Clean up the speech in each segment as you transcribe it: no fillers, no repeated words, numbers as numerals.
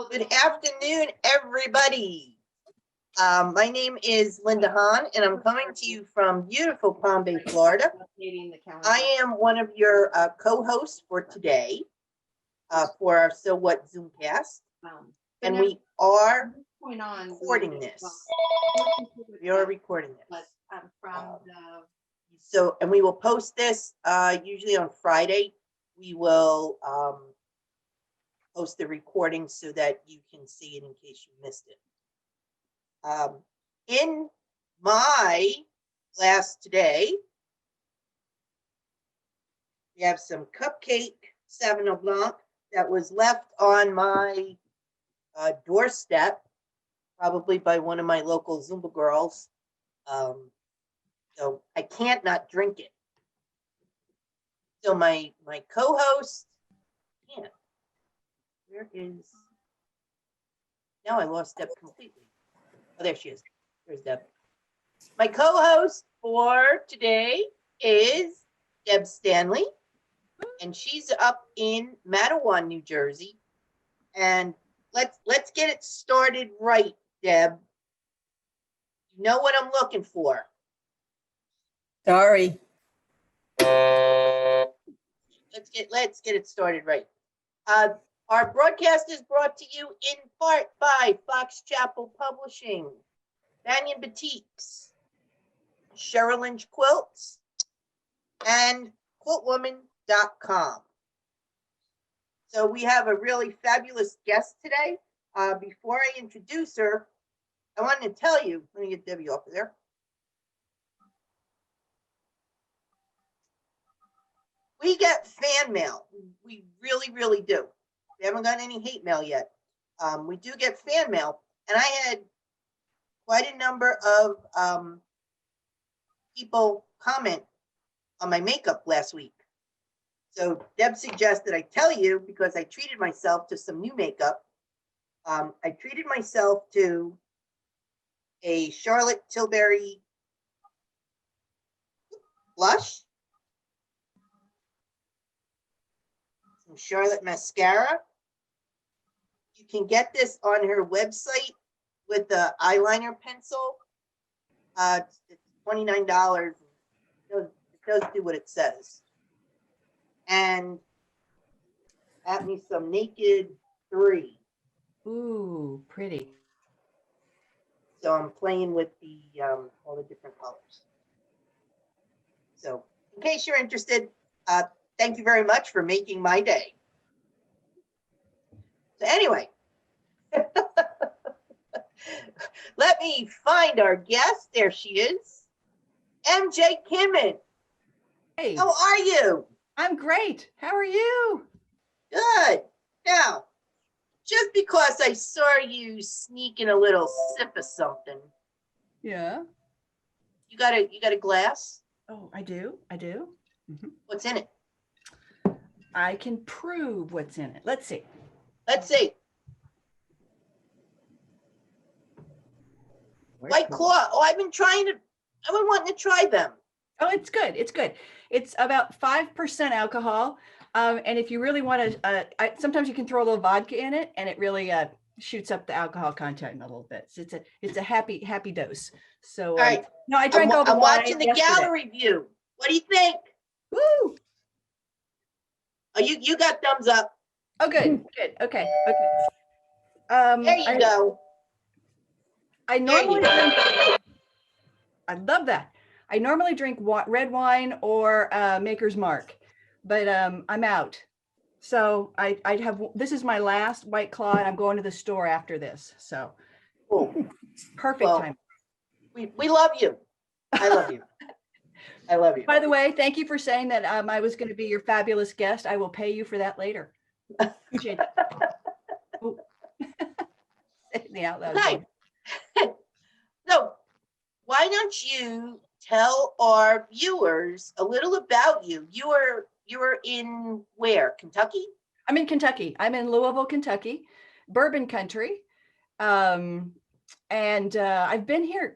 Good afternoon, everybody. My name is Linda Hahn, and I'm coming to you from beautiful Palm Bay, Florida. I am one of your co-hosts for today for our So What Zoomcast, and we are recording this. We are recording this. And we will post this usually on Friday. We will post the recording so that you can see it in case you missed it. In my glass today, we have some cupcake Sauvignon Blanc that was left on my doorstep, probably by one of my local Zumba girls. So I can't not drink it. So my co-host, where is, now I lost Deb completely. Oh, there she is. There's Deb. My co-host for today is Deb Stanley, and she's up in Matawan, New Jersey. And let's get it started right, Deb. You know what I'm looking for. Sorry. Let's get it started right. Our broadcast is brought to you in part by Fox Chapel Publishing, Banyan Boutiques, Cheryl Lynch Quilts, and quiltwoman.com. So we have a really fabulous guest today. Before I introduce her, I wanted to tell you, let me get Debbie off of there. We get fan mail. We really, really do. We haven't gotten any hate mail yet. We do get fan mail, and I had quite a number of people comment on my makeup last week. So Deb suggested I tell you, because I treated myself to some new makeup. I treated myself to a Charlotte Tilbury blush, some Charlotte mascara. You can get this on her website with the eyeliner pencil. It's $29. It does do what it says. And got me some Naked 3. Ooh, pretty. So I'm playing with the all the different colors. So in case you're interested, thank you very much for making my day. So anyway, let me find our guest. There she is, MJ Kinman. Hey, How are you? I'm great. How are you? Good. Now, just because I saw you sneaking a little sip of something, Yeah. you got a glass? Oh, I do. Mm-hmm. What's in it? I can prove what's in it. Let's see. Let's see. White Claw. Oh, I've been wanting to try them. Oh, it's good. It's good. It's about 5% alcohol. And if you really want to, sometimes you can throw a little vodka in it, and it really shoots up the alcohol content a little bit. So it's a happy dose. So all right. No, I drank all the I'm wine watching the yesterday. gallery view. What do you think? Woo! Oh, you got thumbs up. Oh, good. Okay. There you go. I normally drink. I love that. I normally drink red wine or Maker's Mark, but I'm out. So I'd have, this is my last White Claw, and I'm going to the store after this. So Cool. Perfect time. We love you. I love you. I love you. By the way, thank you for saying that I was going to be your fabulous guest. I will pay you for that later. Appreciate it. Okay. So why don't you tell our viewers a little about you? You were in where? Kentucky? I'm in Kentucky. I'm in Louisville, Kentucky, bourbon country. And I've been here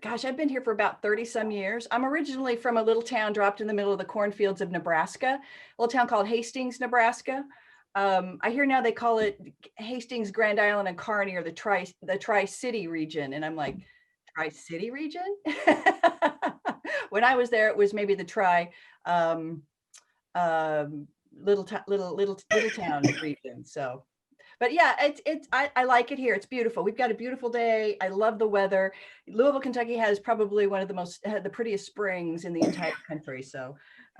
for about 30 some years. I'm originally from a little town dropped in the middle of the cornfields of Nebraska, a little town called Hastings, Nebraska. I hear now they call it Hastings, Grand Island, and Kearney, or the Tri-City region. And I'm like, Tri-City region? When I was there, it was maybe the little town region. So, but yeah, I like it here. It's beautiful. We've got a beautiful day. I love the weather. Louisville, Kentucky has probably one of the prettiest springs in the entire country. So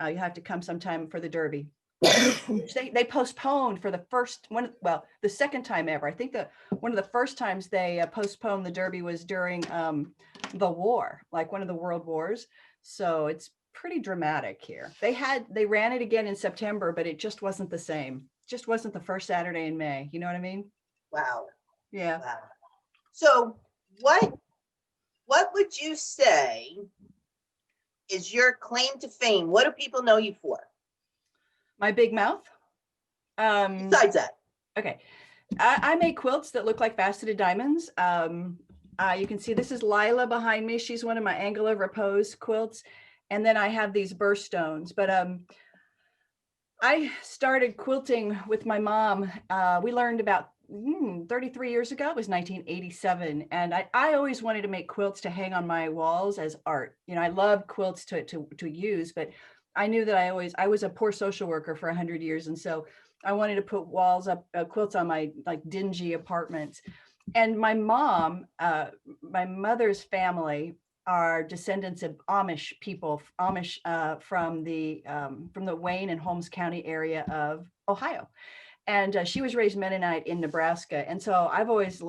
you have to come sometime for the Derby. They postponed for the first one, well, the second time ever. I think that one of the first times they postponed the Derby was during the war, like one of the world wars. So it's pretty dramatic here. They ran it again in September, but it just wasn't the same. Just wasn't the first Saturday in May. You know what I mean? Wow. Yeah. Wow. So what would you say is your claim to fame? What do people know you for? My big mouth. Besides that. Okay. I make quilts that look like faceted diamonds. You can see this is Lila behind me. She's one of my angle of repose quilts. And then I have these birthstones. But I started quilting with my mom. We learned about 33 years ago. It was 1987. And I always wanted to make quilts to hang on my walls as art. You know, I love quilts to use, but I knew that I was a poor social worker for 100 years. And so I wanted to put walls up, quilts on my like dingy apartments. And my mom, my mother's family are descendants of Amish people, from the Wayne and Holmes County area of Ohio. And she was raised Mennonite in Nebraska. And so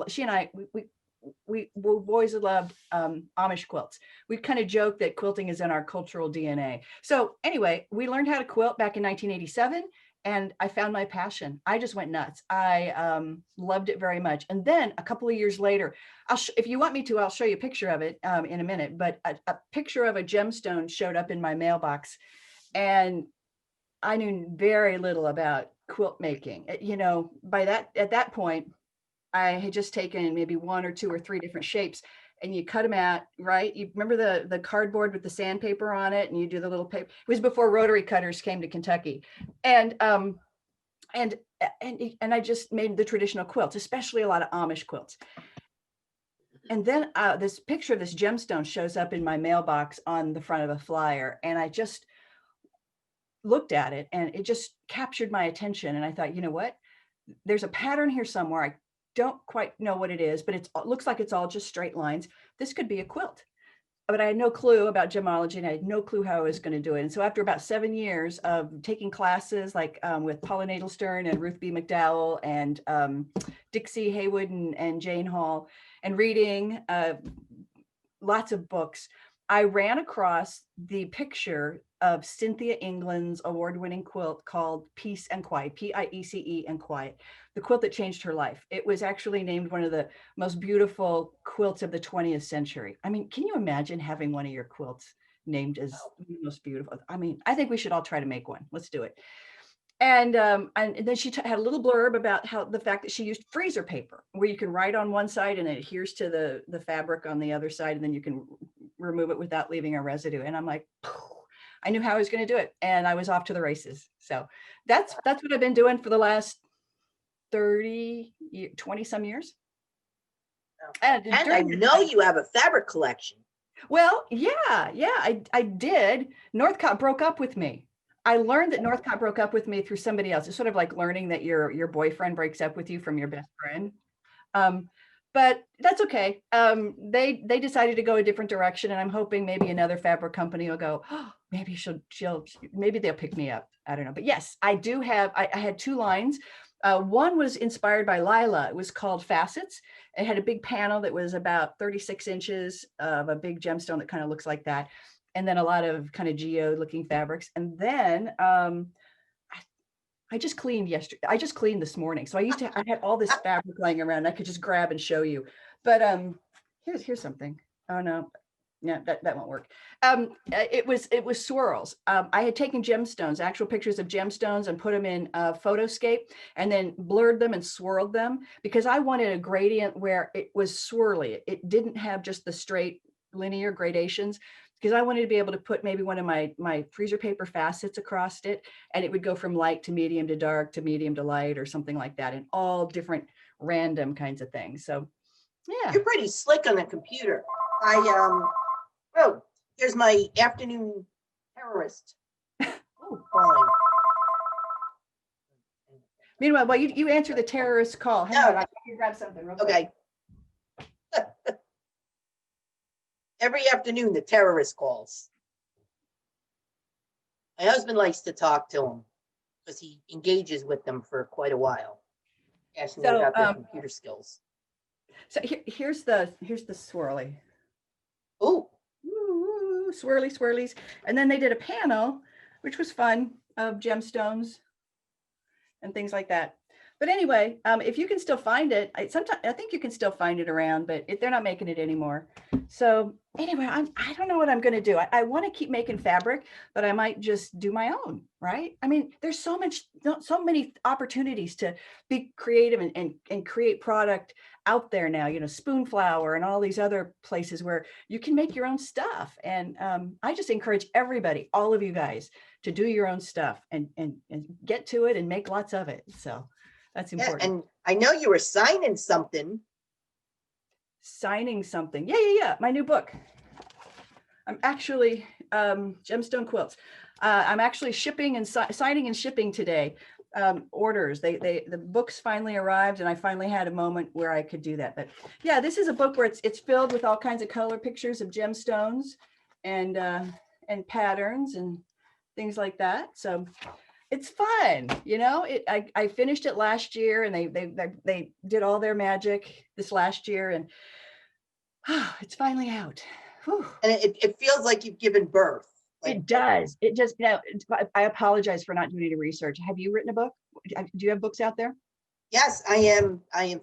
she and I, we've always loved Amish quilts. We kind of joke that quilting is in our cultural DNA. So anyway, we learned how to quilt back in 1987, and I found my passion. I just went nuts. I loved it very much. And then a couple of years later, if you want me to, I'll show you a picture of it in a minute, but a picture of a gemstone showed up in my mailbox, and I knew very little about quilt making. You know, at that point, I had just taken maybe 1 or 2 or 3 different shapes, and you cut them out, right? You remember the cardboard with the sandpaper on it, and you do the little paper. It was before rotary cutters came to Kentucky. And I just made the traditional quilts, especially a lot of Amish quilts. And then this picture of this gemstone shows up in my mailbox on the front of a flyer, and I just looked at it, and it just captured my attention. And I thought, you know what? There's a pattern here somewhere. I don't quite know what it is, but it looks like it's all just straight lines. This could be a quilt. But I had no clue about gemology, and I had no clue how I was going to do it. And so after about 7 years of taking classes like with Paula Nadelstern and Ruth B. McDowell and Dixie Haywood and Jane Hall, and reading lots of books, I ran across the picture of Cynthia England's award-winning quilt called Peace and Quiet, Piece and Quiet, the quilt that changed her life. It was actually named one of the most beautiful quilts of the 20th century. I mean, can you imagine having one of your quilts named as the most beautiful? I mean, I think we should all try to make one. Let's do it. And then she had a little blurb about the fact that she used freezer paper, where you can write on one side and it adheres to the fabric on the other side, and then you can remove it without leaving a residue. And I'm like, I knew how I was going to do it, and I was off to the races. So that's what I've been doing for the last 20 some years. And I know you have a fabric collection. Well, yeah, I did. Northcott broke up with me. I learned that Northcott broke up with me through somebody else. It's sort of like learning that your boyfriend breaks up with you from your best friend. But that's okay. They decided to go a different direction, and I'm hoping maybe another fabric company will go, oh, maybe maybe they'll pick me up. I don't know. But yes, I do have, I had 2 lines. One was inspired by Lila. It was called Facets. It had a big panel that was about 36 inches of a big gemstone that kind of looks like that. And then a lot of kind of geode looking fabrics. And then I just cleaned yesterday. I just cleaned this morning. So I had all this fabric laying around. I could just grab and show you. But here's something. Oh no, that won't work. It was swirls. I had taken gemstones, actual pictures of gemstones, and put them in Photoscape, and then blurred them and swirled them, because I wanted a gradient where it was swirly. It didn't have just the straight linear gradations. because I wanted to be able to put maybe one of my freezer paper facets across it, and it would go from light to medium to dark to medium to light or something like that, and all different random kinds of things. So yeah. You're pretty slick on the computer. Oh, here's my afternoon terrorist calling. Meanwhile, while you answer the terrorist call, hang on, I can grab something real quick. Okay. Every afternoon, the terrorist calls. My husband likes to talk to them because he engages with them for quite a while, asking them about their computer skills. So here's the swirly. Oh, swirly swirlies. And then they did a panel, which was fun, of gemstones and things like that. But anyway, if you can still find it, I think you can still find it around, but they're not making it anymore. So anyway, I don't know what I'm going to do. I want to keep making fabric, but I might just do my own, right? I mean, there's so many opportunities to be creative and create product out there now, you know, Spoonflower and all these other places where you can make your own stuff. And I just encourage everybody, all of you guys, to do your own stuff and get to it and make lots of it. So that's important. Yeah, and I know you were signing something. Signing something. Yeah. My new book. I'm actually Gemstone Quilts. I'm actually shipping and signing and shipping today. Orders. The books finally arrived, and I finally had a moment where I could do that. But yeah, this is a book where it's filled with all kinds of color pictures of gemstones and patterns and things like that. So it's fun, you know. I finished it last year, and they did all their magic this last year, and it's finally out. Whew. And it feels like you've given birth. Like, it does. It just, you know, I apologize for not doing any research. Have you written a book? Do you have books out there? Yes, I am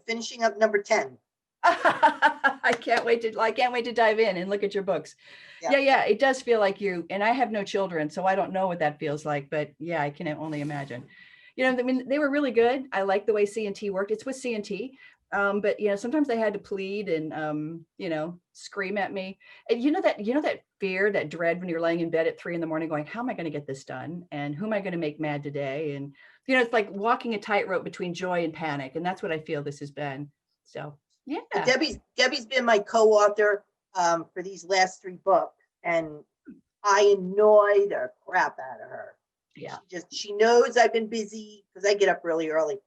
finishing up number 10. I can't wait to dive in and look at your books. Yeah. It does feel like you, and I have no children, so I don't know what that feels like, but yeah, I can only imagine. You know, I mean, they were really good. I like the way C&T worked. It's with C&T. But you know, sometimes they had to plead and you know, scream at me. And you know that fear, that dread when you're laying in bed at 3 a.m. going, how am I going to get this done? And who am I going to make mad today? And you know, it's like walking a tightrope between joy and panic. And that's what I feel this has been. So yeah. And Debbie's been my co-author for these last 3 books, and I annoy the crap out of her. Yeah. She knows I've been busy because I get up really early,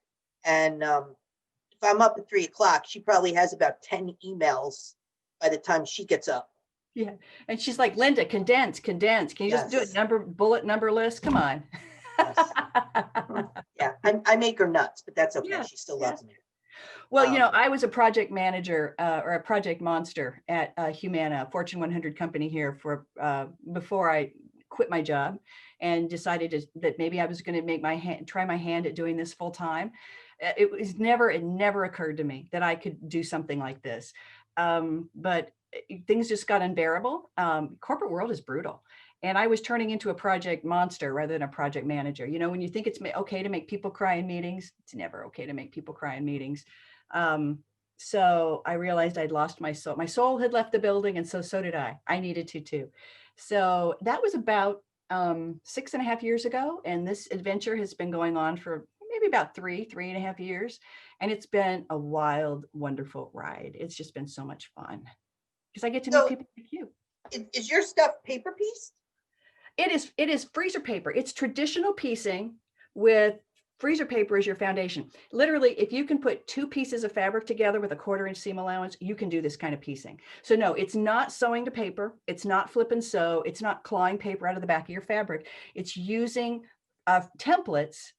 and if I'm up at 3 o'clock, she probably has about 10 emails by the time she gets up. Yeah. And she's like, Linda, condense. Can you just do a bullet number list? Come on. Yes. Yeah. I make her nuts, but that's okay. Yeah. She still loves me. Well, you know, I was a project manager or a project monster at Humana, Fortune 100 company here for before I quit my job and decided that maybe I was going to try my hand at doing this full time. It never occurred to me that I could do something like this. But things just got unbearable. Corporate world is brutal. And I was turning into a project monster rather than a project manager. You know, when you think it's okay to make people cry in meetings, it's never okay to make people cry in meetings. So I realized I'd lost my soul. My soul had left the building, and so did I. I needed to too. So that was about 6.5 years ago. And this adventure has been going on for maybe about 3.5 years. And it's been a wild, wonderful ride. It's just been so much fun because I get to meet people like you. Is your stuff paper pieced? It is freezer paper. It's traditional piecing with freezer paper as your foundation. Literally, if you can put 2 pieces of fabric together with a 1/4-inch seam allowance, you can do this kind of piecing. So no, it's not sewing to paper. It's not flip and sew. It's not clawing paper out of the back of your fabric. It's using templates.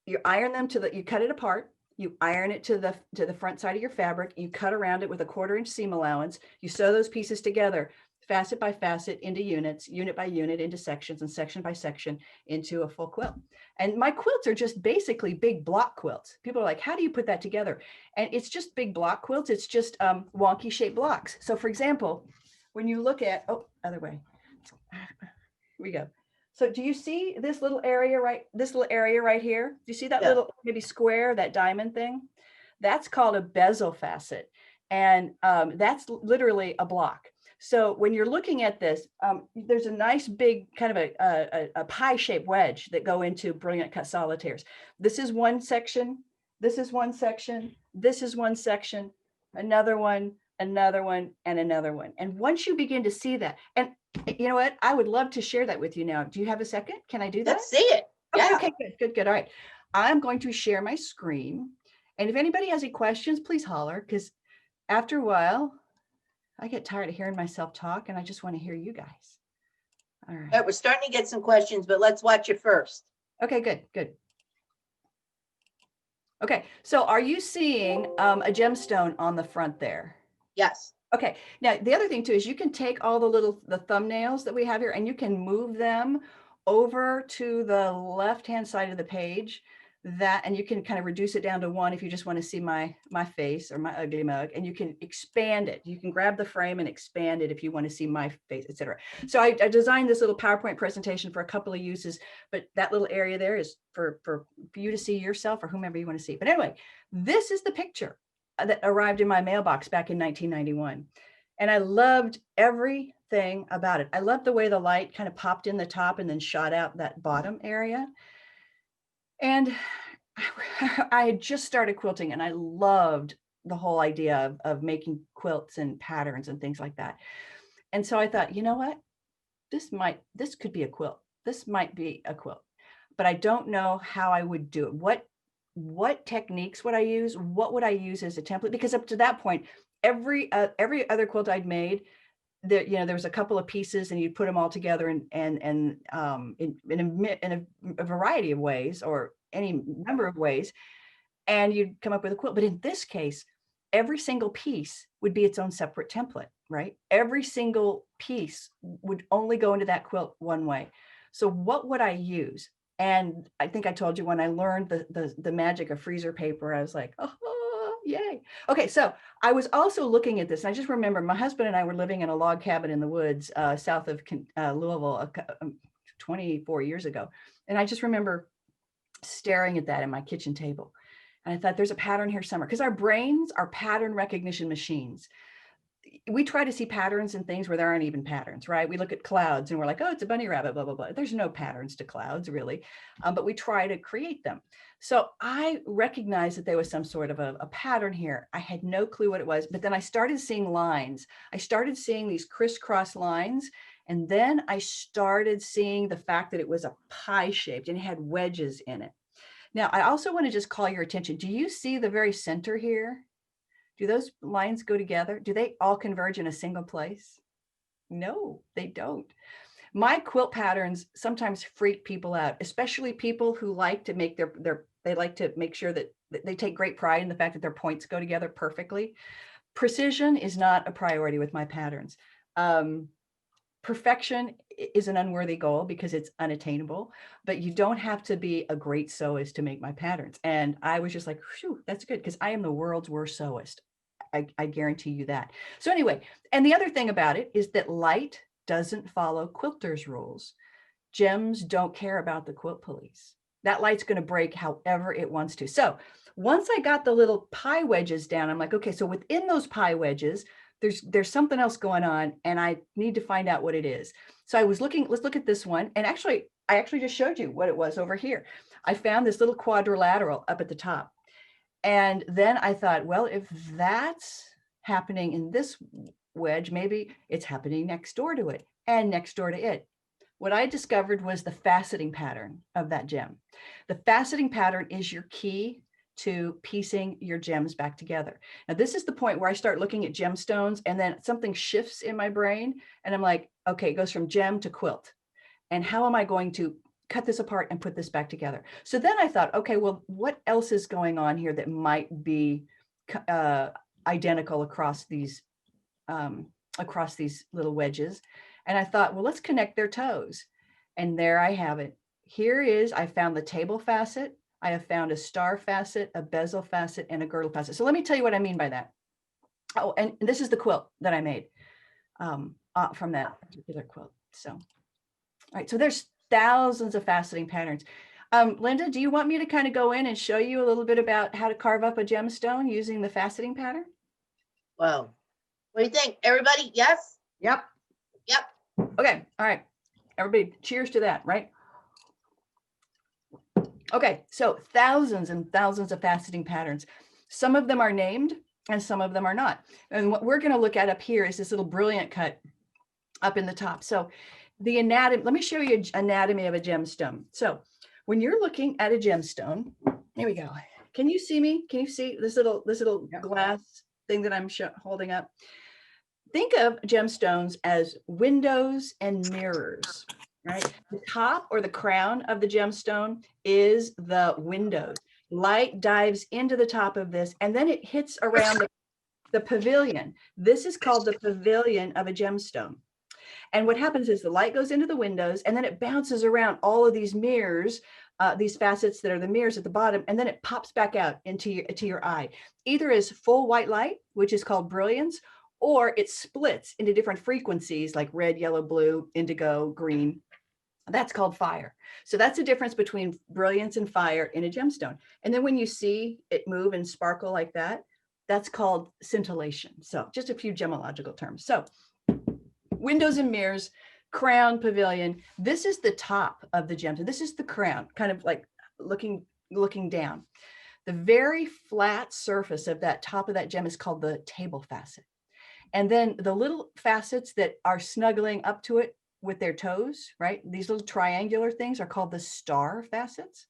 You iron them you cut it apart. You iron it to the front side of your fabric. You cut around it with a 1/4-inch seam allowance. You sew those pieces together, facet by facet into units, unit by unit into sections, and section by section into a full quilt. And my quilts are just basically big block quilts. People are like, how do you put that together? And it's just big block quilts. It's just wonky shaped blocks. So for example, when you look at, other way, here we go. So do you see this little area right here? Do you see that little maybe square, that diamond thing? That's called a bezel facet. And that's literally a block. So when you're looking at this, there's a nice big kind of a pie-shaped wedge that go into Brilliant Cut Solitaires. This is one section. This is one section. This is one section. Another one, another one, and another one. And once you begin to see that, and you know what? I would love to share that with you now. Do you have a second? Can I do that? Let's see it. Okay, Yeah. okay, good. All right. I'm going to share my screen. And if anybody has any questions, please holler, because after a while, I get tired of hearing myself talk and I just want to hear you guys. All right. All right, we're starting to get some questions, but let's watch it first. Okay, good. Okay, so are you seeing a gemstone on the front there? Yes. Okay, now the other thing too is you can take all the thumbnails that we have here and you can move them over to the left-hand side of the page, and you can kind of reduce it down to 1 if you just want to see my face or my ugly mug, and you can expand it. You can grab the frame and expand it if you want to see my face, etc. So I designed this little PowerPoint presentation for a couple of uses, but that little area there is for you to see yourself or whomever you want to see. But anyway, this is the picture that arrived in my mailbox back in 1991. And I loved everything about it. I loved the way the light kind of popped in the top and then shot out that bottom area. And I had just started quilting and I loved the whole idea of making quilts and patterns and things like that. And so I thought, you know what? This could be a quilt. This might be a quilt, but I don't know how I would do it. What techniques would I use? What would I use as a template? Because up to that point, every other quilt I'd made, there was a couple of pieces and you'd put them all together in a variety of ways or any number of ways, and you'd come up with a quilt. But in this case, every single piece would be its own separate template, right? Every single piece would only go into that quilt one way. So what would I use? And I think I told you when I learned the magic of freezer paper, I was like, oh, yay. Okay, so I was also looking at this. And I just remember my husband and I were living in a log cabin in the woods south of Louisville 24 years ago. And I just remember staring at that in my kitchen table. And I thought there's a pattern here somewhere, because our brains are pattern recognition machines. We try to see patterns in things where there aren't even patterns, right? We look at clouds and we're like, oh, it's a bunny rabbit, blah, blah, blah. There's no patterns to clouds really, but we try to create them. So I recognized that there was some sort of a pattern here. I had no clue what it was, but then I started seeing lines. I started seeing these crisscross lines. And then I started seeing the fact that it was a pie shaped and it had wedges in it. Now, I also want to just call your attention. Do you see the very center here? Do those lines go together? Do they all converge in a single place? No, they don't. My quilt patterns sometimes freak people out, especially people who like to make they like to make sure that they take great pride in the fact that their points go together perfectly. Precision is not a priority with my patterns. Perfection is an unworthy goal because it's unattainable, but you don't have to be a great sewist to make my patterns. And I was just like, phew, that's good, because I am the world's worst sewist. I guarantee you that. So anyway, and the other thing about it is that light doesn't follow quilters' rules. Gems don't care about the quilt police. That light's going to break however it wants to. So once I got the little pie wedges down, I'm like, okay, so within those pie wedges, there's something else going on and I need to find out what it is. So I was looking, let's look at this one. And actually, I actually just showed you what it was over here. I found this little quadrilateral up at the top. And then I thought, well, if that's happening in this wedge, maybe it's happening next door to it and next door to it. What I discovered was the faceting pattern of that gem. The faceting pattern is your key to piecing your gems back together. Now, this is the point where I start looking at gemstones and then something shifts in my brain and I'm like, okay, it goes from gem to quilt. And how am I going to cut this apart and put this back together? So then I thought, okay, well, what else is going on here that might be identical across these little wedges? And I thought, well, let's connect their toes. And there I have it. I found the table facet. I have found a star facet, a bezel facet, and a girdle facet. So let me tell you what I mean by that. Oh, and this is the quilt that I made from that particular quilt. So, all right, so there's thousands of faceting patterns. Linda, do you want me to kind of go in and show you a little bit about how to carve up a gemstone using the faceting pattern? Wow. What do you think? Everybody, yes? Yep. Yep. Okay. All right. Everybody, cheers to that, right? Okay. So thousands and thousands of faceting patterns. Some of them are named and some of them are not. And what we're going to look at up here is this little brilliant cut up in the top. So the anatomy, let me show you anatomy of a gemstone. So when you're looking at a gemstone, here we go. Can you see me? Can you see this little glass thing that I'm holding up? Think of gemstones as windows and mirrors, right? The top or the crown of the gemstone is the windows. Light dives into the top of this, and then it hits around the pavilion. This is called the pavilion of a gemstone. And what happens is the light goes into the windows, and then it bounces around all of these mirrors, these facets that are the mirrors at the bottom, and then it pops back out into your eye, either as full white light, which is called brilliance, or it splits into different frequencies like red, yellow, blue, indigo, green. That's called fire. So that's the difference between brilliance and fire in a gemstone. And then when you see it move and sparkle like that, that's called scintillation. So just a few gemological terms. So windows and mirrors, crown, pavilion. This is the top of the gemstone. This is the crown, kind of like looking down. The very flat surface of that top of that gem is called the table facet. And then the little facets that are snuggling up to it with their toes, right? These little triangular things are called the star facets.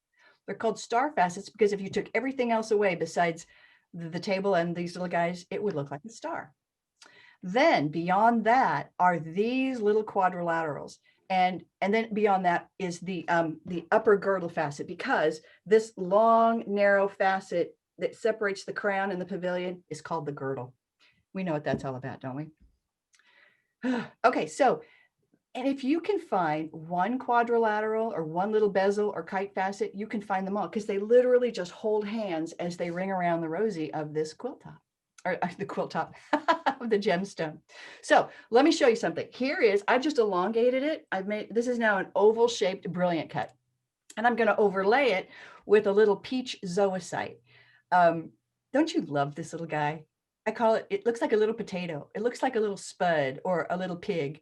They're called star facets because if you took everything else away besides the table and these little guys, it would look like a star. Then beyond that are these little quadrilaterals. And then beyond that is the upper girdle facet, because this long, narrow facet that separates the crown and the pavilion is called the girdle. We know what that's all about, don't we? Okay, so, and if you can find one quadrilateral or one little bezel or kite facet, you can find them all because they literally just hold hands as they ring around the rosy of this quilt top, or the quilt top of the gemstone. So let me show you something. Here is, I've just elongated it. This is now an oval shaped brilliant cut. And I'm going to overlay it with a little peach zoisite. Don't you love this little guy? I call it, it looks like a little potato. It looks like a little spud or a little pig.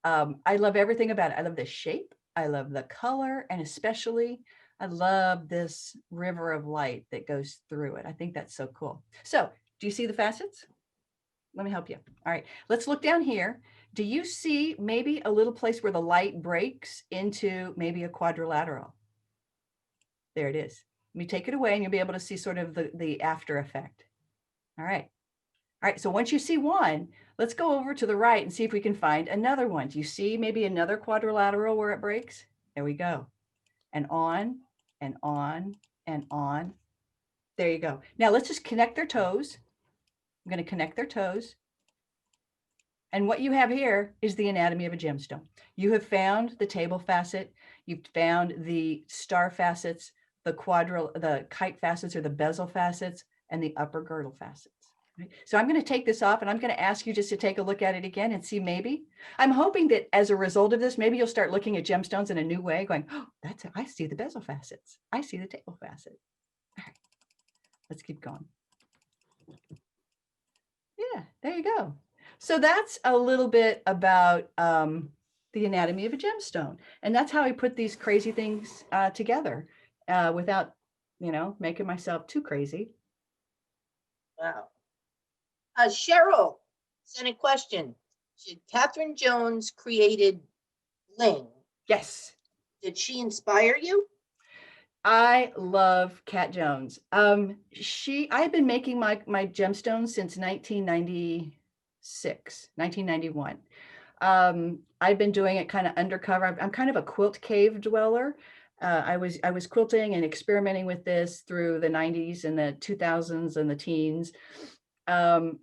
I love everything about it. I love the shape. I love the color. And especially, I love this river of light that goes through it. I think that's so cool. So do you see the facets? Let me help you. All right, let's look down here. Do you see maybe a little place where the light breaks into maybe a quadrilateral? There it is. Let me take it away and you'll be able to see sort of the after effect. All right. All right, so once you see one, let's go over to the right and see if we can find another one. Do you see maybe another quadrilateral where it breaks? There we go. And on and on and on. There you go. Now let's just connect their toes. I'm going to connect their toes. And what you have here is the anatomy of a gemstone. You have found the table facet. You've found the star facets, the kite facets or the bezel facets, and the upper girdle facets. Right? So I'm going to take this off and I'm going to ask you just to take a look at it again and see maybe. I'm hoping that as a result of this, maybe you'll start looking at gemstones in a new way, going, oh, that's it. I see the bezel facets. I see the table facet. All right, let's keep going. Yeah, there you go. So that's a little bit about the anatomy of a gemstone. And that's how I put these crazy things together without, making myself too crazy. Wow. Cheryl sent a question. Catherine Jones created Bling. Yes. Did she inspire you? I love Cat Jones. I've been making my gemstones since 1991. I've been doing it kind of undercover. I'm kind of a quilt cave dweller. I was quilting and experimenting with this through the 90s and the 2000s and the teens. And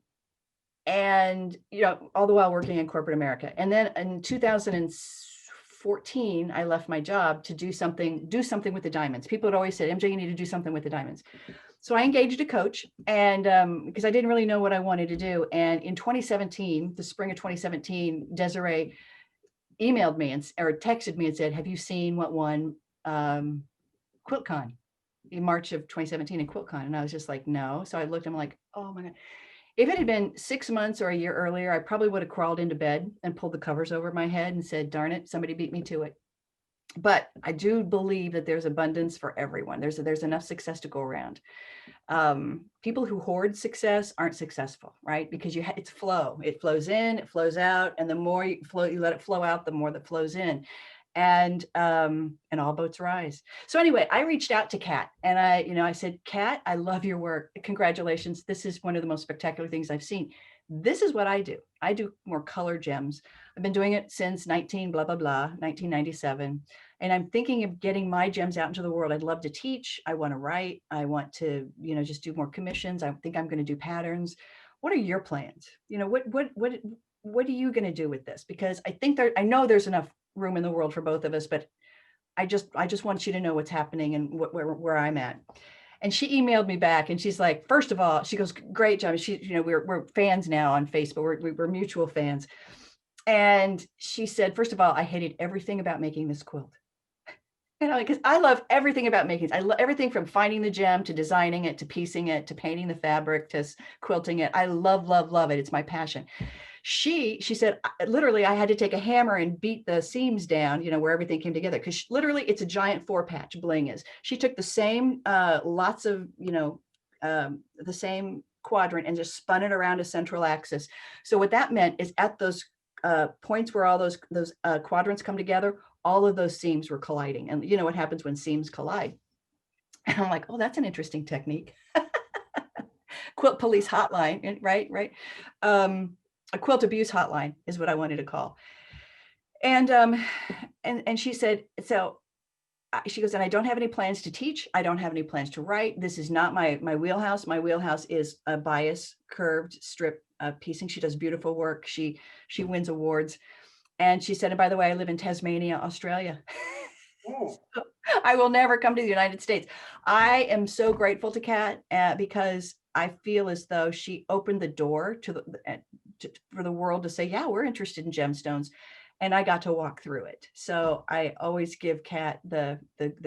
all the while working in corporate America. And then in 2014, I left my job to do something with the diamonds. People had always said, MJ, you need to do something with the diamonds. So I engaged a coach, and because I didn't really know what I wanted to do. And in 2017, the spring of 2017, Desiree emailed me or texted me and said, have you seen what won QuiltCon in March of 2017 in QuiltCon? And I was just like, no. So I looked, I'm like, oh my God. If it had been 6 months or a year earlier, I probably would have crawled into bed and pulled the covers over my head and said, darn it, somebody beat me to it. But I do believe that there's abundance for everyone. There's enough success to go around. People who hoard success aren't successful, right? Because it's flow. It flows in, it flows out, and the more you let it flow out, the more that flows in, and all boats rise. So anyway, I reached out to Kat, and I said, Kat, I love your work. Congratulations. This is one of the most spectacular things I've seen. This is what I do. I do more color gems. I've been doing it since 1997. And I'm thinking of getting my gems out into the world. I'd love to teach. I want to write. I want to, just do more commissions. I think I'm going to do patterns. What are your plans? What are you going to do with this? Because I know there's enough room in the world for both of us, but I just want you to know what's happening and where I'm at. And she emailed me back, and she's like, first of all, she goes, great job. We're fans now on Facebook. We're mutual fans. And she said, first of all, I hated everything about making this quilt. Because I love everything about making it. I love everything from finding the gem to designing it, to piecing it, to painting the fabric, to quilting it. I love, love, love it. It's my passion. She said, literally, I had to take a hammer and beat the seams down, where everything came together. Because literally, it's a giant 4-patch, bling is. She took the same, lots of, the same quadrant and just spun it around a central axis. So what that meant is at those points where all those quadrants come together, all of those seams were colliding. And you know what happens when seams collide? And I'm like, oh, that's an interesting technique. Quilt police hotline, right? A quilt abuse hotline is what I wanted to call. And she said, so she goes, and I don't have any plans to teach. I don't have any plans to write. This is not my wheelhouse. My wheelhouse is a bias curved strip piecing. She does beautiful work. She wins awards. And she said, and by the way, I live in Tasmania, Australia. So I will never come to the United States. I am so grateful to Kat because I feel as though she opened the door for the world to say, yeah, we're interested in gemstones. And I got to walk through it. So I always give Kat the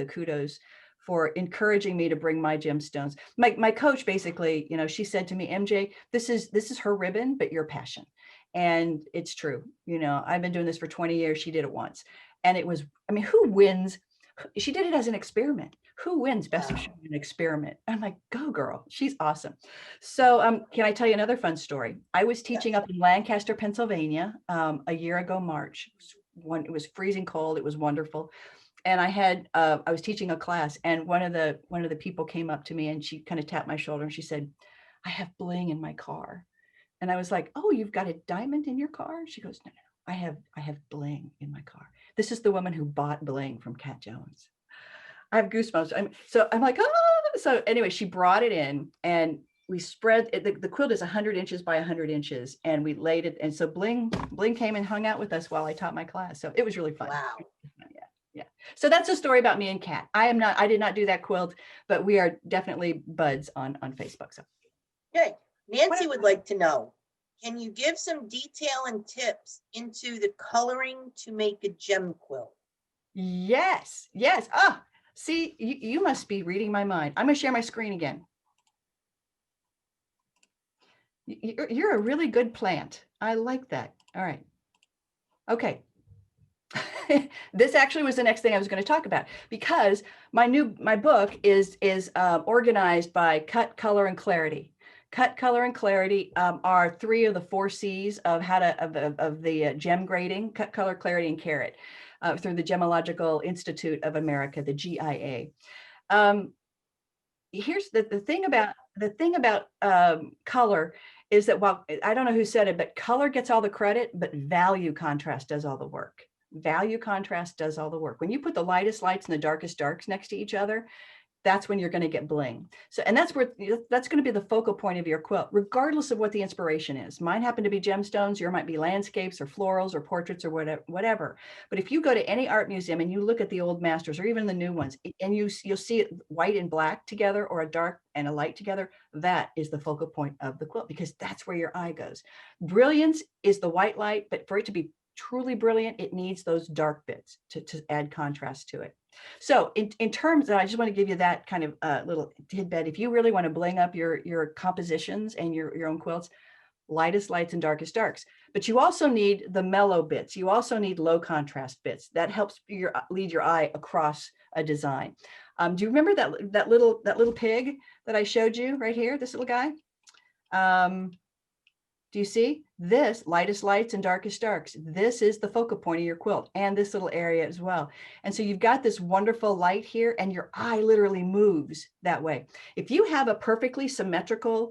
kudos for encouraging me to bring my gemstones. My coach basically, she said to me, MJ, this is her ribbon, but your passion. And it's true. I've been doing this for 20 years. She did it once. And it was, who wins? She did it as an experiment. Who wins best of show in an experiment? I'm like, go girl. She's awesome. So can I tell you another fun story? I was teaching up in Lancaster, Pennsylvania, a year ago, March. It was freezing cold. It was wonderful. And I was teaching a class, and one of the people came up to me and she kind of tapped my shoulder and she said, I have bling in my car. And I was like, oh, you've got a diamond in your car? She goes, no, I have bling in my car. This is the woman who bought bling from Kat Jones. I have goosebumps. I'm like, oh. So anyway, she brought it in and we spread it. The quilt is 100 inches by 100 inches, and we laid it. And so bling came and hung out with us while I taught my class. So it was really fun. Wow. Yeah. So that's a story about me and Kat. I did not do that quilt, but we are definitely buds on Facebook. So. Okay. Nancy would like to know, can you give some detail and tips into the coloring to make a gem quilt? Yes. Ah, see, you must be reading my mind. I'm going to share my screen again. You're a really good plant. I like that. All right. Okay. This actually was the next thing I was going to talk about, because my book is organized by cut, color, and clarity. Cut, color, and clarity are 3 of the 4 C's of the gem grading: cut, color, clarity, and carat, through the Gemological Institute of America, the GIA. Here's the thing about color is that, while I don't know who said it, but color gets all the credit, but value contrast does all the work. Value contrast does all the work. When you put the lightest lights and the darkest darks next to each other, that's when you're going to get bling. So, and that's going to be the focal point of your quilt, regardless of what the inspiration is. Mine happen to be gemstones. Yours might be landscapes or florals or portraits or whatever. But if you go to any art museum and you look at the old masters or even the new ones, and you'll see it white and black together, or a dark and a light together, that is the focal point of the quilt, because that's where your eye goes. Brilliance is the white light, but for it to be truly brilliant, it needs those dark bits to add contrast to it. So in terms of, I just want to give you that kind of little tidbit. If you really want to bling up your compositions and your own quilts, lightest lights and darkest darks. But you also need the mellow bits. You also need low contrast bits. That helps lead your eye across a design. Do you remember that little pig that I showed you right here? This little guy. Do you see this? Lightest lights and darkest darks. This is the focal point of your quilt, and this little area as well. And so you've got this wonderful light here, and your eye literally moves that way. If you have a perfectly symmetrical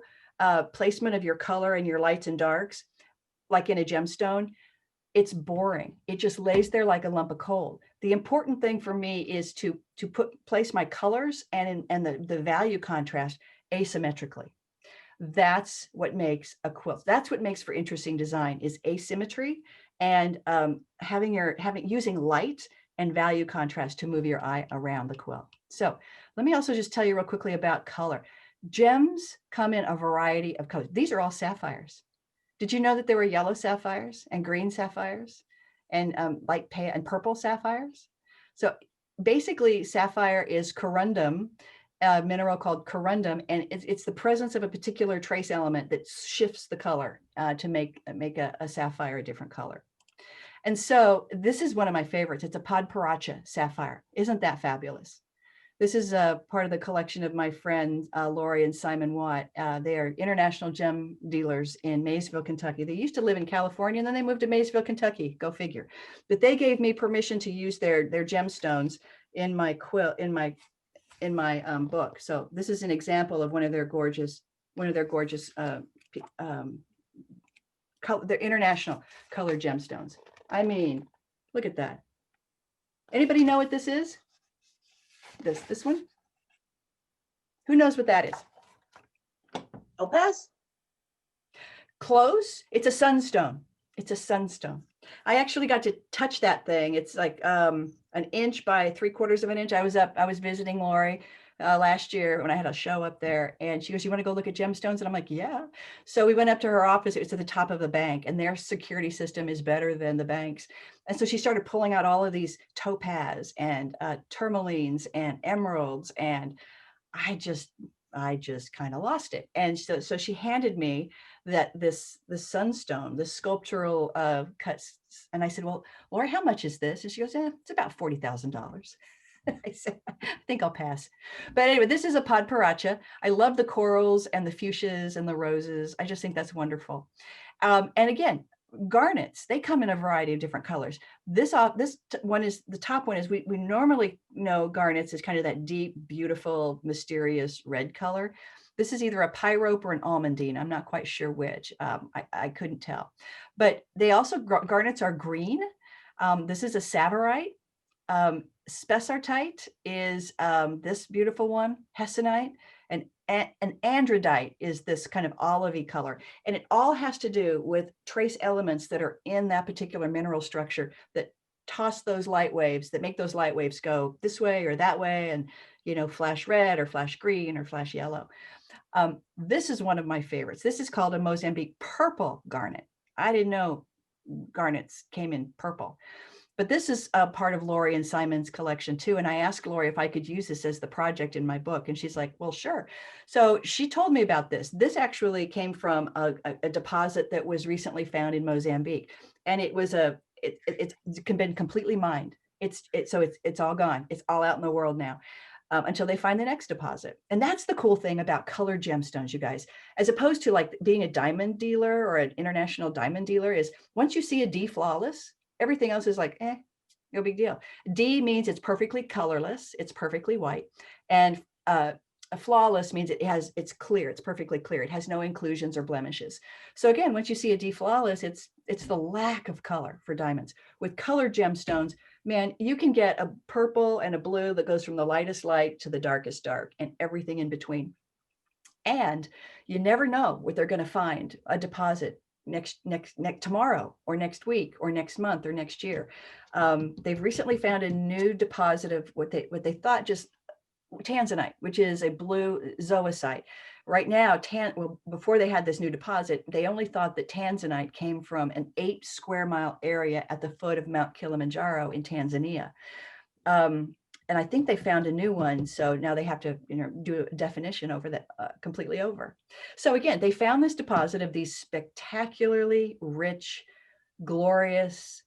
placement of your color and your lights and darks, like in a gemstone, it's boring. It just lays there like a lump of coal. The important thing for me is to place my colors and the value contrast asymmetrically. That's what makes a quilt. That's what makes for interesting design, is asymmetry and using light and value contrast to move your eye around the quilt. So let me also just tell you real quickly about color. Gems come in a variety of colors. These are all sapphires. Did you know that there were yellow sapphires and green sapphires and light pale and purple sapphires? So basically, sapphire is corundum, a mineral called corundum, and it's the presence of a particular trace element that shifts the color to make a sapphire a different color. And so this is one of my favorites. It's a Podparacha sapphire. Isn't that fabulous? This is a part of the collection of my friends, Lori and Simon Watt. They are international gem dealers in Maysville, Kentucky. They used to live in California, and then they moved to Maysville, Kentucky. Go figure. But they gave me permission to use their gemstones in my quilt, in my book. So this is an example of one of their gorgeous their international color gemstones. I mean, look at that. Anybody know what this is? This one? Who knows what that is? Topaz? Close. It's a sunstone. It's a sunstone. I actually got to touch that thing. It's like an inch by 3/4 of an inch. I was visiting Lori last year when I had a show up there, and she goes, "You want to go look at gemstones?" And I'm like, "Yeah." So we went up to her office. It was at the top of the bank, and their security system is better than the bank's. And so she started pulling out all of these topaz and tourmalines and emeralds, and I just kind of lost it. And so she handed me the sunstone, the sculptural cuts. And I said, "Well, Lori, how much is this?" And she goes, "It's about $40,000. I said, "I think I'll pass." But anyway, this is a Podparacha. I love the corals and the fuchsias and the roses. I just think that's wonderful. And again, garnets, they come in a variety of different colors. This one is, the top one is, we normally know garnets as kind of that deep, beautiful, mysterious red color. This is either a pyrope or an almandine. I'm not quite sure which. I couldn't tell. But they also, garnets are green. This is a savarite. Spessartite is this beautiful one, hessonite, and an andradite is this kind of olivey color. And it all has to do with trace elements that are in that particular mineral structure that toss those light waves, that make those light waves go this way or that way, and, you know, flash red or flash green or flash yellow. This is one of my favorites. This is called a Mozambique purple garnet. I didn't know garnets came in purple. But this is a part of Lori and Simon's collection too. And I asked Lori if I could use this as the project in my book. And she's like, "Well, sure." So she told me about this. This actually came from a deposit that was recently found in Mozambique. And it was it's been completely mined. It's all gone. It's all out in the world now. Until they find the next deposit. And that's the cool thing about colored gemstones, you guys, as opposed to like being a diamond dealer or an international diamond dealer, is once you see a D flawless, everything else is like, no big deal. D means it's perfectly colorless, it's perfectly white. And a flawless means it's clear, it's perfectly clear. It has no inclusions or blemishes. So again, once you see a D flawless, it's the lack of color for diamonds. With colored gemstones, man, you can get a purple and a blue that goes from the lightest light to the darkest dark and everything in between. And you never know what they're going to find, a deposit next tomorrow or next week or next month or next year. They've recently found a new deposit of what they thought just tanzanite, which is a blue zoisite. Right now, well, before they had this new deposit, they only thought that tanzanite came from an 8 square mile area at the foot of Mount Kilimanjaro in Tanzania. And I think they found a new one. So now they have to, do a definition over that, completely over. So again, they found this deposit of these spectacularly rich, glorious,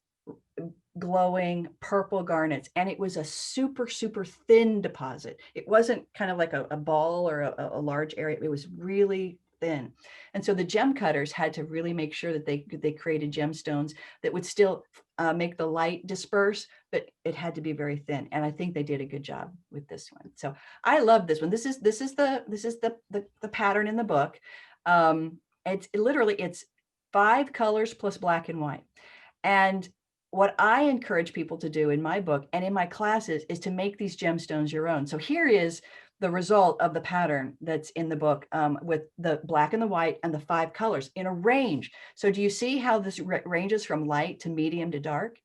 glowing purple garnets. And it was a super, super thin deposit. It wasn't kind of like a ball or a large area. It was really thin. And so the gem cutters had to really make sure that they created gemstones that would still make the light disperse, but it had to be very thin. And I think they did a good job with this one. So I love this one. This is the pattern in the book. It's 5 colors plus black and white. And what I encourage people to do in my book and in my classes is to make these gemstones your own. So here is the result of the pattern that's in the book, with the black and the white and the 5 colors in a range. So do you see how this ranges from light to medium to dark?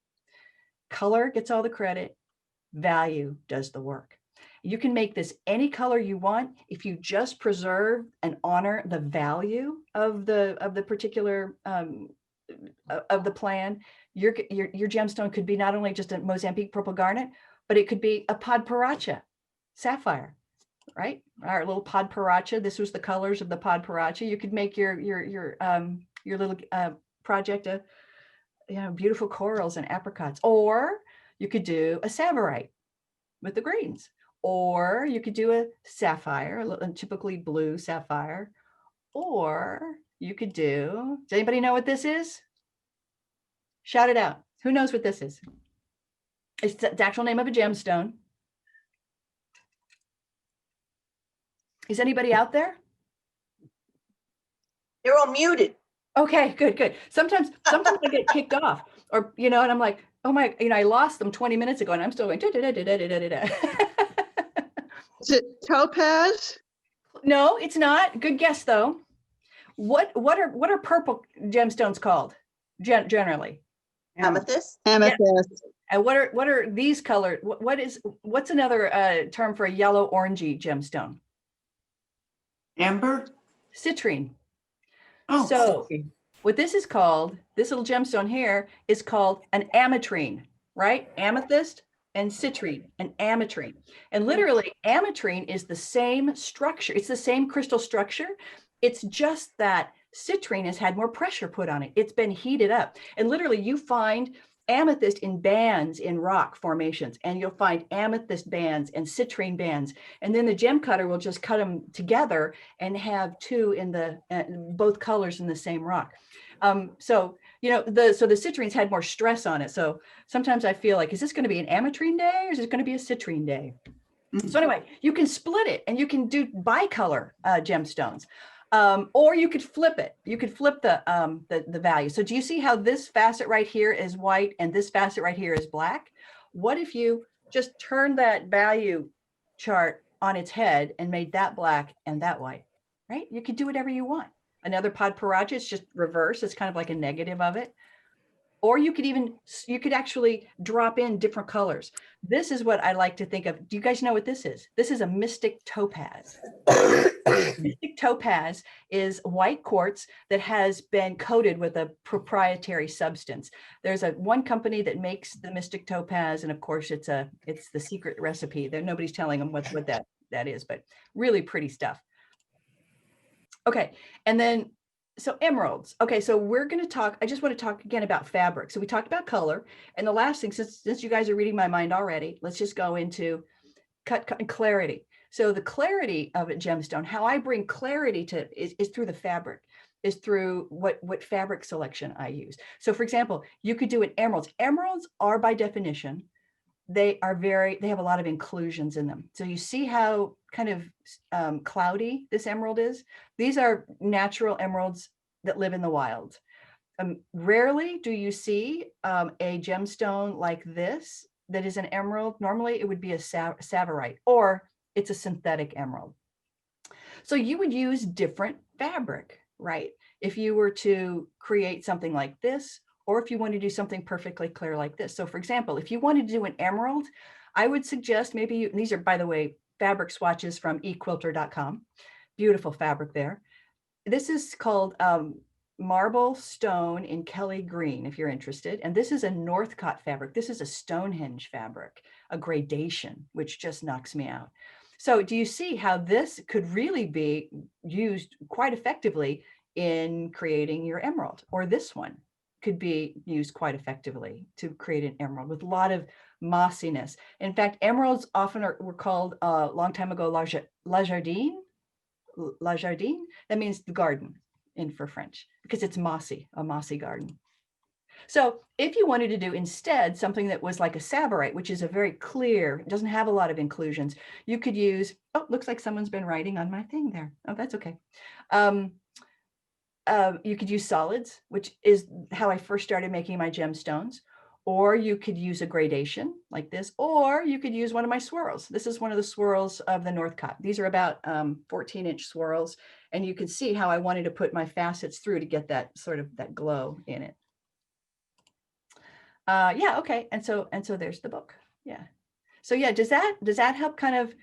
Color gets all the credit, value does the work. You can make this any color you want if you just preserve and honor the value of the particular of the plan. Your gemstone could be not only just a Mozambique purple garnet, but it could be a podparacha sapphire, right? Our little podparacha. This was the colors of the podparacha. You could make your little project of beautiful corals and apricots, or you could do a savarite with the greens, or you could do a sapphire, a typically blue sapphire, or you could do. Does anybody know what this is? Shout it out. Who knows what this is? It's the actual name of a gemstone. Is anybody out there? They're all muted. Okay, good. Sometimes I get kicked off, or and I'm like, oh my, I lost them 20 minutes ago, and I'm still going. Is it Topaz? No, it's not. Good guess though. What are purple gemstones called generally? Amethyst. Amethyst. Yes. And what are these colored? What's another term for a yellow orangey gemstone? Amber? Citrine. Oh, So what this is called, this little gemstone here is called an ametrine, right? Amethyst and citrine, an ametrine. And literally ametrine is the same structure. It's the same crystal structure. It's just that citrine has had more pressure put on it. It's been heated up. And literally you find amethyst in bands in rock formations, and you'll find amethyst bands and citrine bands. And then the gem cutter will just cut them together and have 2 in the both colors in the same rock. So the citrines had more stress on it. So sometimes I feel like, is this going to be an ametrine day or is it going to be a citrine day? So anyway, you can split it and you can do bicolor gemstones. Or you could flip it. You could flip the value. So do you see how this facet right here is white and this facet right here is black? What if you just turned that value chart on its head and made that black and that white, right? You could do whatever you want. Another podparacha, it's just reverse. It's kind of like a negative of it. Or you could actually drop in different colors. This is what I like to think of. Do you guys know what this is? This is a mystic topaz. Mystic topaz is white quartz that has been coated with a proprietary substance. There's one company that makes the mystic topaz, and of course it's the secret recipe. Nobody's telling them what that is, but really pretty stuff. Okay, and then so emeralds. Okay, so we're going to talk. I just want to talk again about fabric. So we talked about color, and the last thing, since you guys are reading my mind already, let's just go into cut and clarity. So the clarity of a gemstone, how I bring clarity to is through the fabric, is through what fabric selection I use. So for example, you could do an emeralds. Emeralds are by definition, they have a lot of inclusions in them. So you see how kind of cloudy this emerald is. These are natural emeralds that live in the wild. Rarely do you see a gemstone like this that is an emerald. Normally it would be a savarite, or it's a synthetic emerald. So you would use different fabric, right? If you were to create something like this, or if you want to do something perfectly clear like this. So for example, if you wanted to do an emerald, I would suggest maybe these are, by the way, fabric swatches from equilter.com. Beautiful fabric there. This is called Marble Stone in Kelly Green, if you're interested. And this is a Northcott fabric. This is a Stonehenge fabric, a gradation, which just knocks me out. So do you see how this could really be used quite effectively in creating your emerald? Or this one could be used quite effectively to create an emerald with a lot of mossiness. In fact, emeralds often were called a long time ago la jardine. La jardine, that means the garden in for French, because it's mossy, a mossy garden. So if you wanted to do instead something that was like a sabarite, which is a very clear, it doesn't have a lot of inclusions, you could use, oh, looks like someone's been writing on my thing there. Oh, that's okay. You could use solids, which is how I first started making my gemstones. Or you could use a gradation like this, or you could use one of my swirls. This is one of the swirls of the Northcott. These are about 14-inch swirls, and you can see how I wanted to put my facets through to get that sort of that glow in it. Yeah, okay, and so there's the book. Yeah, so yeah, does that help kind of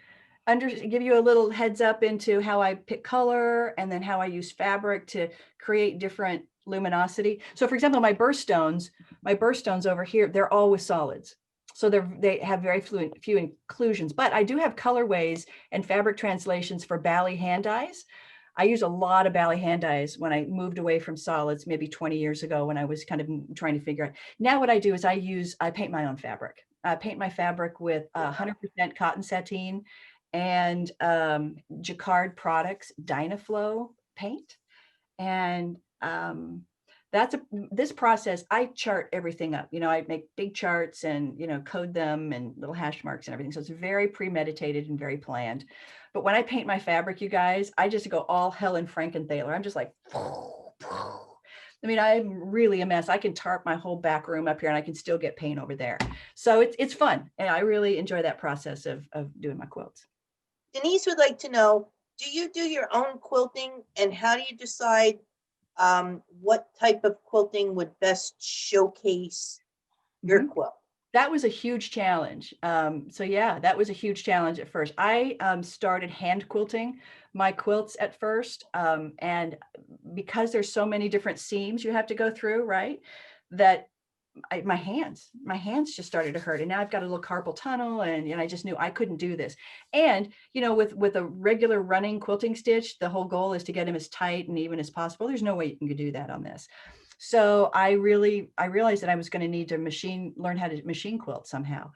give you a little heads up into how I pick color and then how I use fabric to create different luminosity? So for example, my birthstones over here, they're all with solids. So they have very few inclusions, but I do have colorways and fabric translations for Bali hand dyes. I use a lot of Bali hand dyes when I moved away from solids, maybe 20 years ago when I was kind of trying to figure out. Now what I do is I paint my own fabric. I paint my fabric with 100% cotton sateen and Jacquard Products Dynaflow paint. And this process, I chart everything up. You know, I make big charts and, you know, code them and little hash marks and everything. So it's very premeditated and very planned. But when I paint my fabric, you guys, I just go all Helen Frankenthaler. I'm just like, I mean, I'm really a mess. I can tarp my whole back room up here and I can still get paint over there. So it's fun. And I really enjoy that process of doing my quilts. Denise would like to know, do you do your own quilting, and how do you decide what type of quilting would best showcase your quilt? That was a huge challenge. So yeah, that was a huge challenge at first. I started hand quilting my quilts at first. And because there's so many different seams you have to go through, right? That my hands just started to hurt. And now I've got a little carpal tunnel and I just knew I couldn't do this. And, you know, with a regular running quilting stitch, the whole goal is to get them as tight and even as possible. There's no way you can do that on this. So I realized that I was going to need to learn how to machine quilt somehow.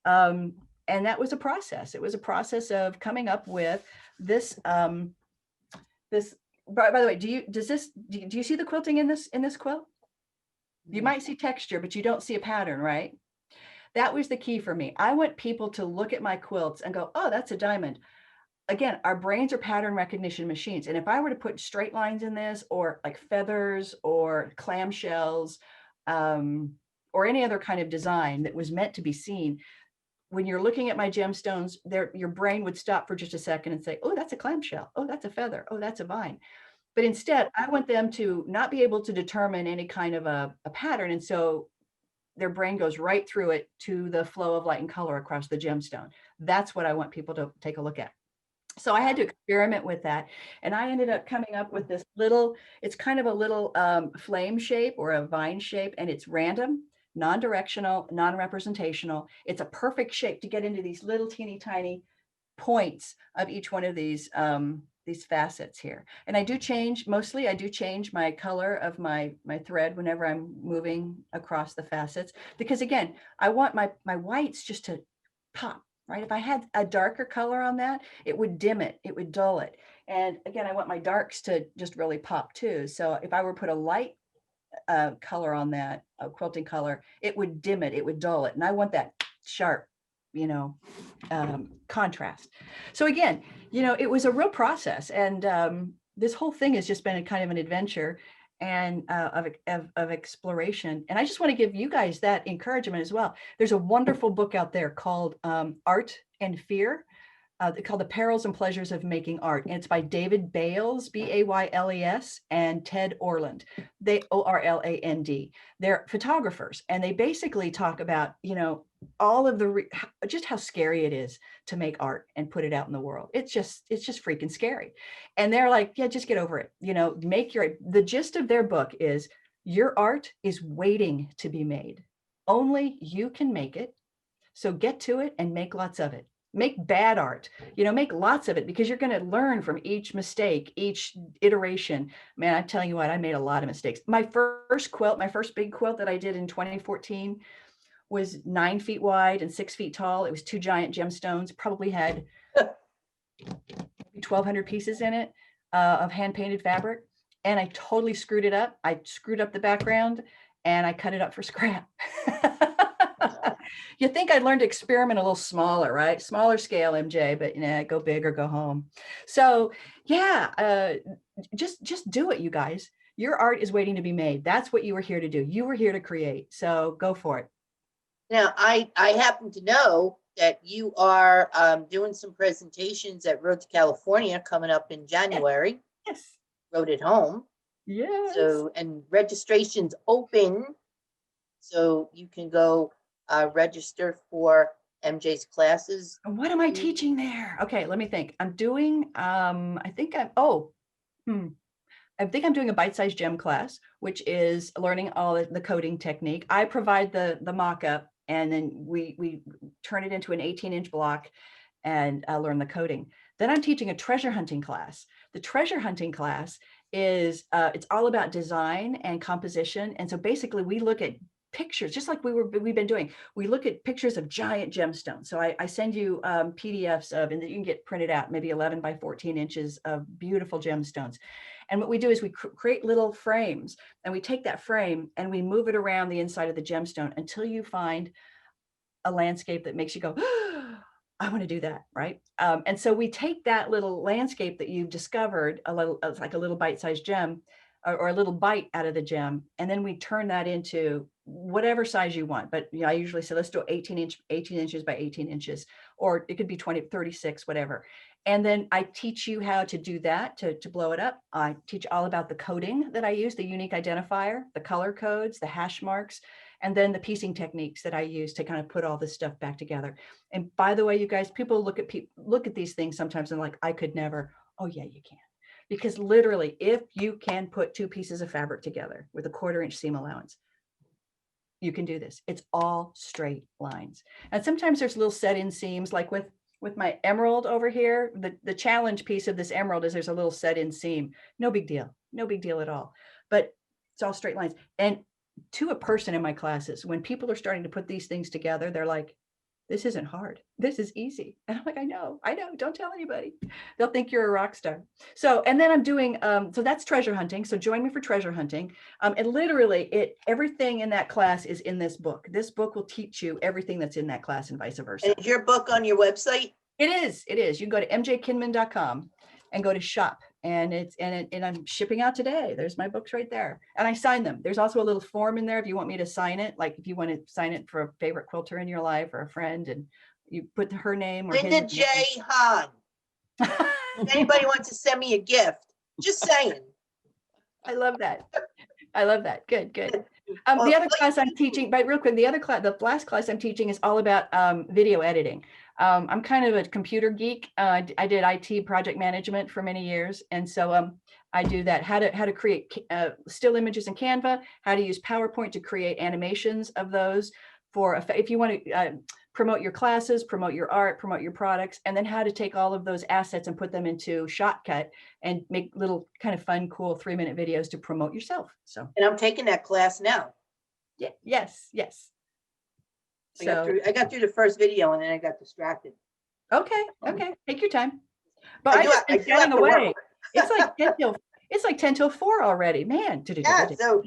And that was a process. It was a process of coming up with this, by the way, do you see the quilting in this quilt? You might see texture, but you don't see a pattern, right? That was the key for me. I want people to look at my quilts and go, oh, that's a diamond. Again, our brains are pattern recognition machines. And if I were to put straight lines in this, or like feathers or clamshells, or any other kind of design that was meant to be seen, when you're looking at my gemstones, your brain would stop for just a second and say, oh, that's a clamshell. Oh, that's a feather. Oh, that's a vine. But instead, I want them to not be able to determine any kind of a pattern. And so their brain goes right through it to the flow of light and color across the gemstone. That's what I want people to take a look at. So I had to experiment with that. And I ended up coming up with this it's kind of a little flame shape or a vine shape, and it's random, non-directional, non-representational. It's a perfect shape to get into these little teeny tiny points of each one of these facets here. And I do change my color of my thread whenever I'm moving across the facets, because again, I want my whites just to pop, right? If I had a darker color on that, it would dim it, it would dull it. And again, I want my darks to just really pop too. So if I were to put a light color on that, a quilting color, it would dim it, it would dull it. And I want that sharp, contrast. So again, it was a real process, and this whole thing has just been a kind of an adventure and of exploration. And I just want to give you guys that encouragement as well. There's a wonderful book out there called Art and Fear, called The Perils and Pleasures of Making Art. And it's by David Bales, Bayles, and Ted Orland, Orland. They're photographers. And they basically talk about, all of the just how scary it is to make art and put it out in the world. It's just freaking scary. And they're like, yeah, just get over it. You know, the gist of their book is your art is waiting to be made. Only you can make it. So get to it and make lots of it. Make bad art, you know, make lots of it, because you're going to learn from each mistake, each iteration. Man, I'm telling you what, I made a lot of mistakes. My first big quilt that I did in 2014 was 9 feet wide and 6 feet tall. It was 2 giant gemstones, probably had 1,200 pieces in it of hand painted fabric. And I totally screwed it up. I screwed up the background and I cut it up for scrap. You think I'd learn to experiment a little smaller, right? Smaller scale, MJ, but go big or go home. So yeah, just do it, you guys. Your art is waiting to be made. That's what you were here to do. You were here to create. So go for it. Now, I happen to know that you are doing some presentations at Road to California coming up in January. Yes. Road at Home. Yes. So, and registration's open, so you can go register for MJ's classes. What am I teaching there? Okay, let me think. I'm doing, I think I'm doing a bite-sized gem class, which is learning all the coding technique. I provide the mock-up, and then we turn it into an 18-inch block and learn the coding. Then I'm teaching a treasure hunting class. The treasure hunting class is, it's all about design and composition. And so basically we look at pictures, just like we've been doing. We look at pictures of giant gemstones. So I send you PDFs of, and you can get printed out, maybe 11 by 14 inches of beautiful gemstones. And what we do is we create little frames, and we take that frame and we move it around the inside of the gemstone until you find a landscape that makes you go, oh, I want to do that, right? And so we take that little landscape that you've discovered, like a little bite-sized gem, or a little bite out of the gem, and then we turn that into whatever size you want. But I usually say, let's do 18 inches by 18 inches, or it could be 36, whatever. And then I teach you how to do that, to blow it up. I teach all about the coding that I use, the unique identifier, the color codes, the hash marks, and then the piecing techniques that I use to kind of put all this stuff back together. And by the way, you guys, people look at these things sometimes and like, I could never. Oh yeah, you can. Because literally, if you can put 2 pieces of fabric together with a 1/4 inch seam allowance, you can do this. It's all straight lines. And sometimes there's little set-in seams, like with my emerald over here. The challenge piece of this emerald is there's a little set-in seam. No big deal. No big deal at all. But it's all straight lines. And to a person in my classes, when people are starting to put these things together, they're like, this isn't hard. This is easy. And I'm like, I know. Don't tell anybody. They'll think you're a rock star. So, and then I'm doing, so that's treasure hunting. So join me for treasure hunting. And literally everything in that class is in this book. This book will teach you everything that's in that class and vice versa. And is your book on your website? It is. You can go to mjkinman.com and go to shop. And I'm shipping out today. There's my books right there. And I sign them. There's also a little form in there if you want me to sign it. Like if you want to sign it for a favorite quilter in your life or a friend, and you put her name or Linda J. Hahn. If anybody wants to send me a gift, just saying. I love that. Good. The other class I'm teaching, but real quick, the last class I'm teaching is all about video editing. I'm kind of a computer geek. I did IT project management for many years. And so I do that, how to create still images in Canva, how to use PowerPoint to create animations of those if you want to promote your classes, promote your art, promote your products, and then how to take all of those assets and put them into Shotcut and make little kind of fun, cool 3-minute videos to promote yourself. So, and I'm taking that class now. Yeah, yes. I got through the first video and then I got distracted. Okay. Take your time. But I just been getting away. It's like 10 till 4 already, man. Yeah, so